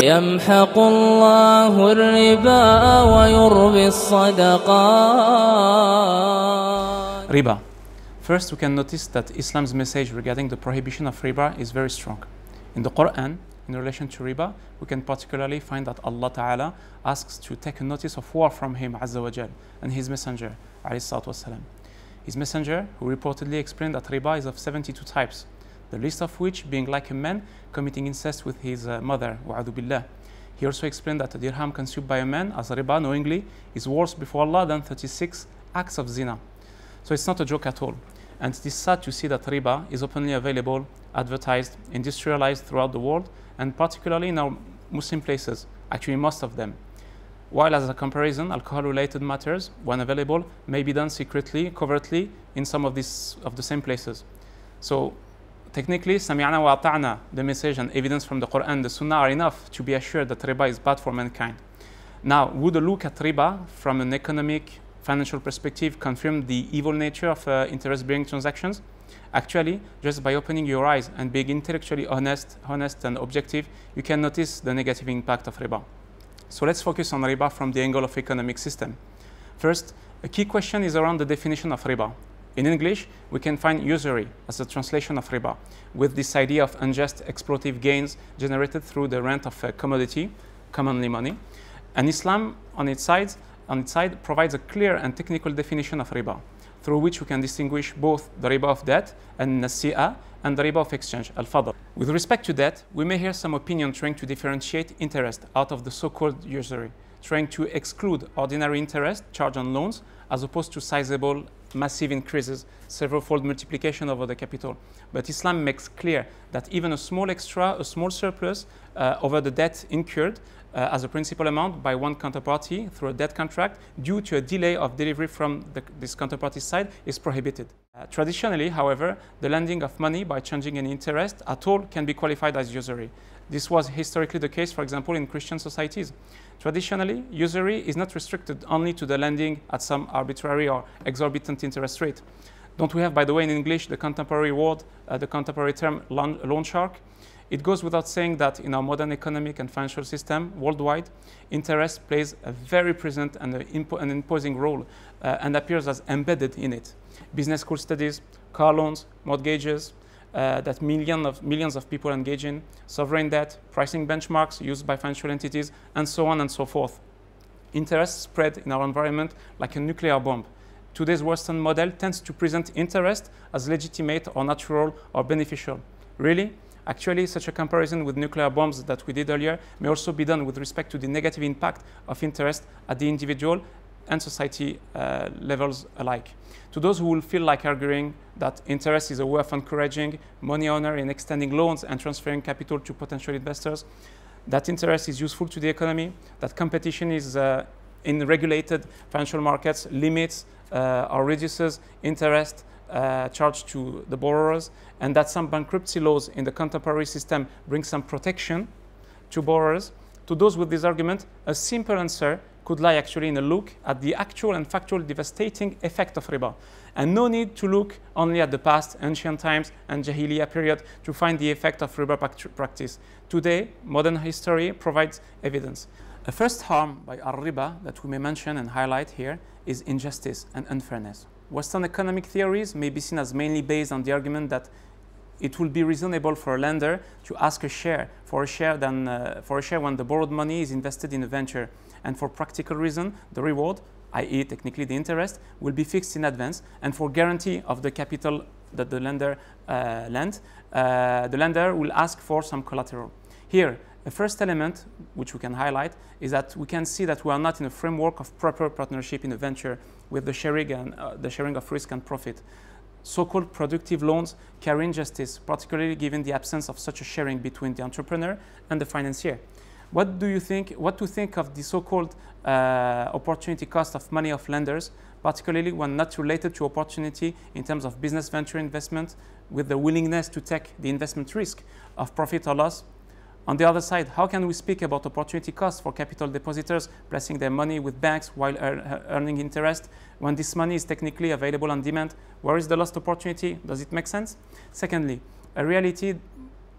يمحق الله الربا ويربي الصدقات. Riba. First, we can notice that Islam's message regarding the prohibition of riba is very strong. In the Quran, in relation to riba, we can particularly find that Allah Ta'ala asks to take a notice of war from Him Azza wa Jal and His Messenger alayhi salatu wasalam. His Messenger, who reportedly explained that riba is of 72 types, the least of which being like a man committing incest with his mother, wa'adu billah. He also explained that a dirham consumed by a man as riba knowingly is worse before Allah than 36 acts of zina. So it's not a joke at all. And it is sad to see that riba is openly available, advertised, industrialized throughout the world, and particularly in our Muslim places, actually most of them. While as a comparison, alcohol-related matters, when available, may be done secretly, covertly, in some of the same places. So technically, sami'na wa ata'na, the message and evidence from the Quran and the Sunnah are enough to be assured that riba is bad for mankind. Now, would a look at riba from an economic, financial perspective confirm the evil nature of interest-bearing transactions? Actually, just by opening your eyes and being intellectually honest and objective, you can notice the negative impact of riba. So let's focus on riba from the angle of economic system. First, a key question is around the definition of riba. In English, we can find usury as a translation of riba, with this idea of unjust exploitative gains generated through the rent of a commodity, commonly money. And Islam, on its side, provides a clear and technical definition of riba, through which we can distinguish both the riba of debt and nasi'a, and the riba of exchange, al-fadl. With respect to debt, we may hear some opinion trying to differentiate interest out of the so-called usury, trying to exclude ordinary interest charged on loans, as opposed to sizable, massive increases, several-fold multiplication over the capital. But Islam makes clear that even a small extra, a small surplus over the debt incurred as a principal amount by one counterparty through a debt contract due to a delay of delivery from this counterparty's side is prohibited. Traditionally, however, the lending of money by changing any interest at all can be qualified as usury. This was historically the case, for example, in Christian societies. Traditionally, usury is not restricted only to the lending at some arbitrary or exorbitant interest rate. Don't we have, by the way, in English, the contemporary word, the contemporary term loan shark? It goes without saying that in our modern economic and financial system worldwide, interest plays a very present and an imposing role and appears as embedded in it. Business school studies, car loans, mortgages, that millions of people engage in, sovereign debt, pricing benchmarks used by financial entities, and so on and so forth. Interest spread in our environment like a nuclear bomb. Today's Western model tends to present interest as legitimate or natural or beneficial. Really? Actually, such a comparison with nuclear bombs that we did earlier may also be done with respect to the negative impact of interest at the individual and society levels alike. To those who will feel like arguing that interest is a way of encouraging money owner in extending loans and transferring capital to potential investors, that interest is useful to the economy, that competition is in regulated financial markets limits or reduces interest charged to the borrowers, and that some bankruptcy laws in the contemporary system bring some protection to borrowers. To those with this argument, a simple answer could lie actually in a look at the actual and factual devastating effect of riba. And no need to look only at the past, ancient times, and Jahiliyyah period to find the effect of riba practice. Today, modern history provides evidence. A first harm by al-riba that we may mention and highlight here is injustice and unfairness. Western economic theories may be seen as mainly based on the argument that it will be reasonable for a lender to ask for a share when the borrowed money is invested in a venture, and for practical reason, the reward, i.e. technically the interest, will be fixed in advance, and for guarantee of the capital that the lender lent, the lender will ask for some collateral. Here, the first element which we can highlight is that we can see that we are not in a framework of proper partnership in a venture with the sharing of risk and profit. So-called productive loans carry injustice, particularly given the absence of such a sharing between the entrepreneur and the financier. What to think of the so-called opportunity cost of money of lenders, particularly when not related to opportunity in terms of business venture investment, with the willingness to take the investment risk of profit or loss? On the other side, how can we speak about opportunity costs for capital depositors placing their money with banks while earning interest when this money is technically available on demand? Where is the lost opportunity? Does it make sense? Secondly, a reality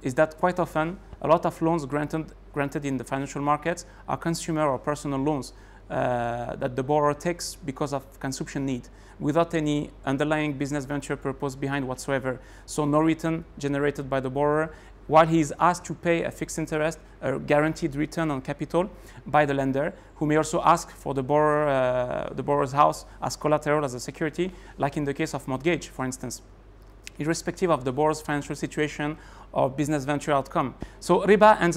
is that quite often a lot of loans granted granted in the financial markets are consumer or personal loans that the borrower takes because of consumption need, without any underlying business venture purpose behind whatsoever. So no return generated by the borrower, while he is asked to pay a fixed interest, a guaranteed return on capital by the lender, who may also ask for the borrower's house as collateral, as a security, like in the case of mortgage, for instance, irrespective of the borrower's financial situation or business venture outcome. So riba ends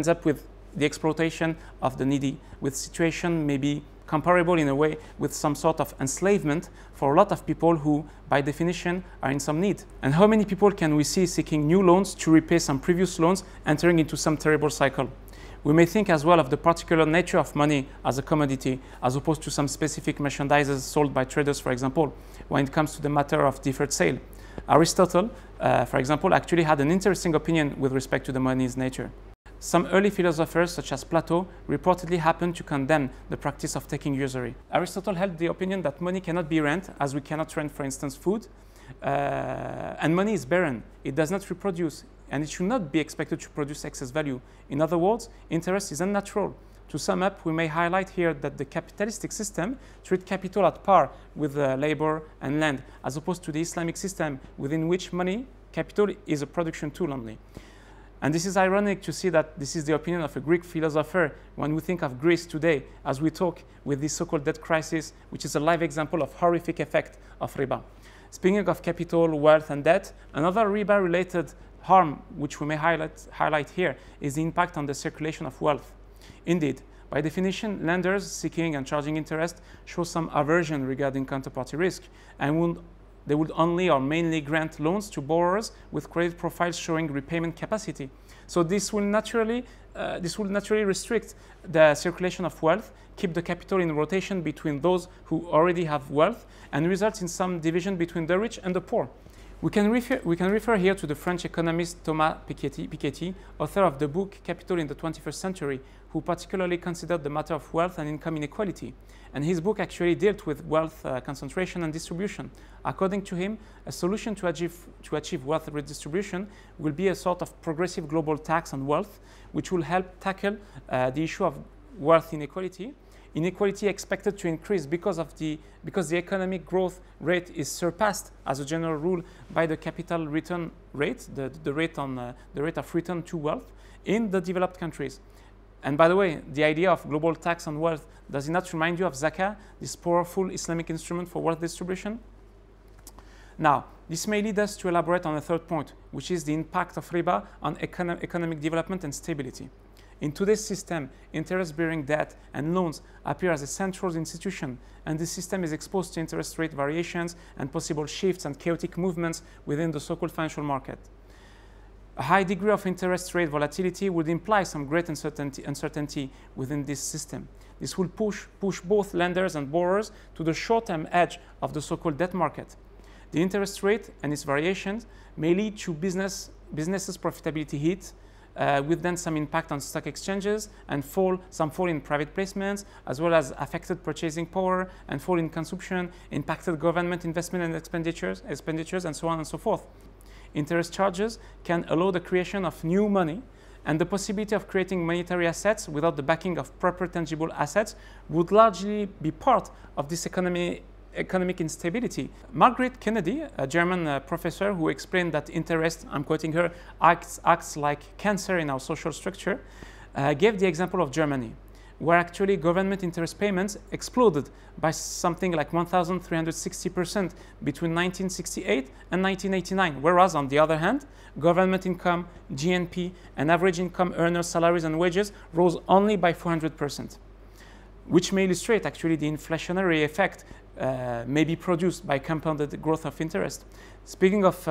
up with the exploitation of the needy, with situation maybe comparable in a way with some sort of enslavement for a lot of people who, by definition, are in some need. And how many people can we see seeking new loans to repay some previous loans, entering into some terrible cycle? We may think as well of the particular nature of money as a commodity, as opposed to some specific merchandises sold by traders, for example, when it comes to the matter of deferred sale. Aristotle, for example, actually had an interesting opinion with respect to the money's nature. Some early philosophers, such as Plato, reportedly happened to condemn the practice of taking usury. Aristotle held the opinion that money cannot be rent, as we cannot rent, for instance, food, and money is barren. It does not reproduce, and it should not be expected to produce excess value. In other words, interest is unnatural. To sum up, we may highlight here that the capitalistic system treats capital at par with labor and land, as opposed to the Islamic system, within which money, capital, is a production tool only. And this is ironic to see that this is the opinion of a Greek philosopher when we think of Greece today, as we talk with this so-called debt crisis, which is a live example of horrific effect of riba. Speaking of capital, wealth, and debt, another riba-related harm which we may highlight here is the impact on the circulation of wealth. Indeed, by definition, lenders seeking and charging interest show some aversion regarding counterparty risk, and they would only or mainly grant loans to borrowers with credit profiles showing repayment capacity. So this will naturally restrict the circulation of wealth, keep the capital in rotation between those who already have wealth, and result in some division between the rich and the poor. We can refer here to the French economist Thomas Piketty, author of the book Capital in the 21st Century, who particularly considered the matter of wealth and income inequality. And his book actually dealt with wealth concentration and distribution. According to him, a solution to achieve wealth redistribution will be a sort of progressive global tax on wealth, which will help tackle the issue of wealth inequality. Inequality expected to increase because the economic growth rate is surpassed, as a general rule, by the capital return rate, the rate of return to wealth in the developed countries. And by the way, the idea of global tax on wealth, does it not remind you of zakah, this powerful Islamic instrument for wealth distribution? Now, this may lead us to elaborate on a third point, which is the impact of riba on economic development and stability. In today's system, interest-bearing debt and loans appear as a central institution, and this system is exposed to interest rate variations and possible shifts and chaotic movements within the so-called financial market. A high degree of interest rate volatility would imply some great uncertainty within this system. This will push both lenders and borrowers to the short-term edge of the so-called debt market. The interest rate and its variations may lead to businesses' profitability hit, with then some impact on stock exchanges and some fall in private placements, as well as affected purchasing power and fall in consumption, impacted government investment and expenditures, and so on and so forth. Interest charges can allow the creation of new money, and the possibility of creating monetary assets without the backing of proper tangible assets would largely be part of this economic instability. Margaret Kennedy, a German professor who explained that interest, I'm quoting her, acts like cancer in our social structure, gave the example of Germany, where actually government interest payments exploded by something like 1,360% between 1968 and 1989, whereas on the other hand, government income, GNP, and average income earners' salaries and wages rose only by 400%, which may illustrate actually the inflationary effect may be produced by compounded growth of interest. Speaking of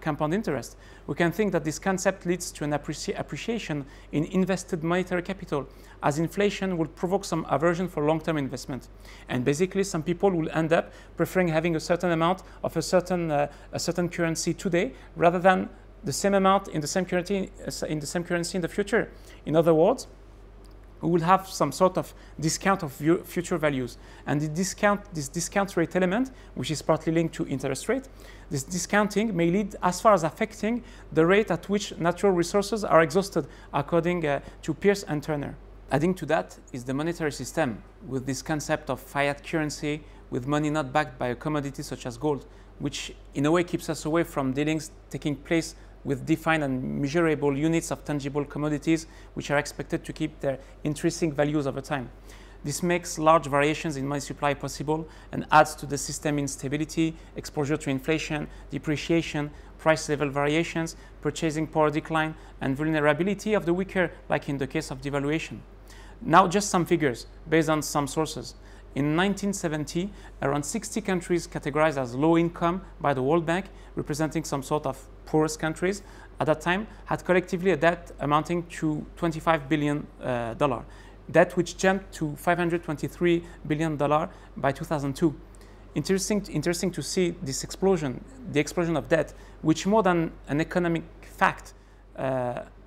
compound interest, we can think that this concept leads to an appreciation in invested monetary capital, as inflation will provoke some aversion for long-term investment. And basically, some people will end up preferring having a certain amount of a certain currency today rather than the same amount in the same currency in the future. In other words, we will have some sort of discount of future values. And this discount rate element, which is partly linked to interest rate, this discounting may lead as far as affecting the rate at which natural resources are exhausted, according to Pierce and Turner. Adding to that is the monetary system, with this concept of fiat currency, with money not backed by a commodity such as gold, which in a way keeps us away from dealings taking place with defined and measurable units of tangible commodities, which are expected to keep their intrinsic values over time. This makes large variations in money supply possible and adds to the system instability, exposure to inflation, depreciation, price level variations, purchasing power decline, and vulnerability of the weaker, like in the case of devaluation. Now, just some figures based on some sources. In 1970, around 60 countries categorized as low income by the World Bank, representing some sort of poorest countries, at that time had collectively a debt amounting to $25 billion. Debt which jumped to $523 billion by 2002. Interesting to see this explosion, the explosion of debt, which more than an economic fact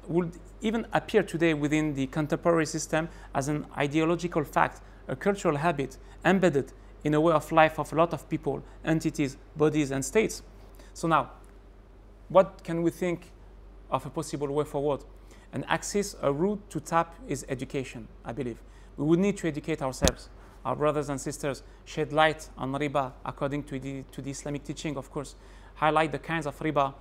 would even appear today within the contemporary system as an ideological fact, a cultural habit embedded in a way of life of a lot of people, entities, bodies, and states. So now, what can we think of a possible way forward? An axis, a route to tap is education, I believe. We would need to educate ourselves, our brothers and sisters, shed light on riba according to the Islamic teaching, of course, highlight the kinds of riba,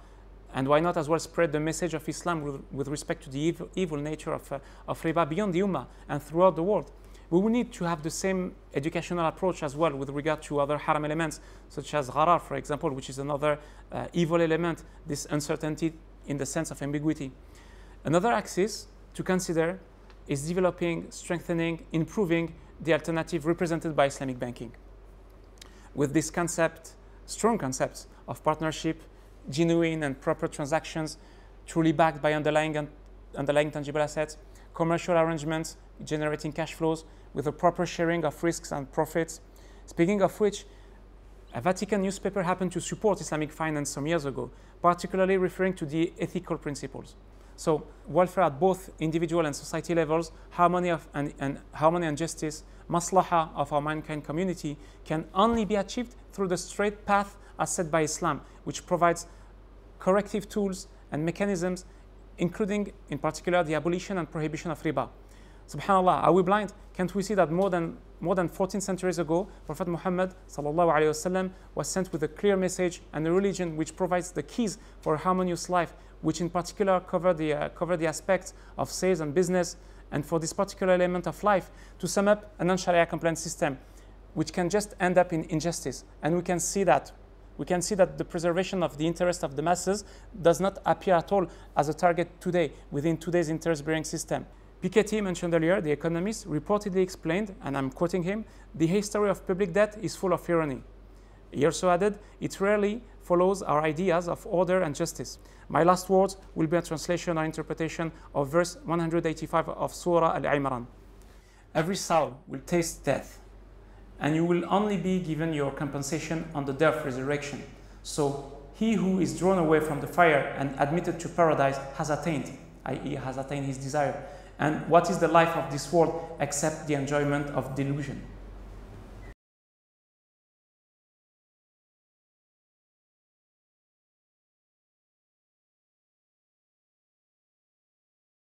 and why not as well spread the message of Islam with respect to the evil nature of riba beyond the Ummah and throughout the world. We will need to have the same educational approach as well with regard to other haram elements, such as gharar, for example, which is another evil element, this uncertainty in the sense of ambiguity. Another axis to consider is developing, strengthening, improving the alternative represented by Islamic banking. With this concept, strong concepts of partnership, genuine and proper transactions, truly backed by underlying tangible assets, commercial arrangements generating cash flows with a proper sharing of risks and profits. Speaking of which, a Vatican newspaper happened to support Islamic finance some years ago, particularly referring to the ethical principles. So welfare at both individual and society levels, harmony and justice, maslaha of our mankind community can only be achieved through the straight path as set by Islam, which provides corrective tools and mechanisms, including in particular the abolition and prohibition of riba. Subhanallah, are we blind? Can't we see that more than 14 centuries ago, Prophet Muhammad ﷺ was sent with a clear message and a religion which provides the keys for a harmonious life, which in particular cover the aspects of sales and business, and for this particular element of life, to sum up a non-Sharia compliant system, which can just end up in injustice. And we can see that the preservation of the interest of the masses does not appear at all as a target today within today's interest-bearing system. Piketty, mentioned earlier, the economist, reportedly explained, and I'm quoting him, "The history of public debt is full of irony." He also added, "It rarely follows our ideas of order and justice." My last words will be a translation or interpretation of verse 185 of Surah Al-Imran. "Every soul will taste death, and you will only be given your compensation on the day of resurrection. So he who is drawn away from the fire and admitted to paradise has attained," i.e. has attained his desire. "And what is the life of this world except the enjoyment of delusion?"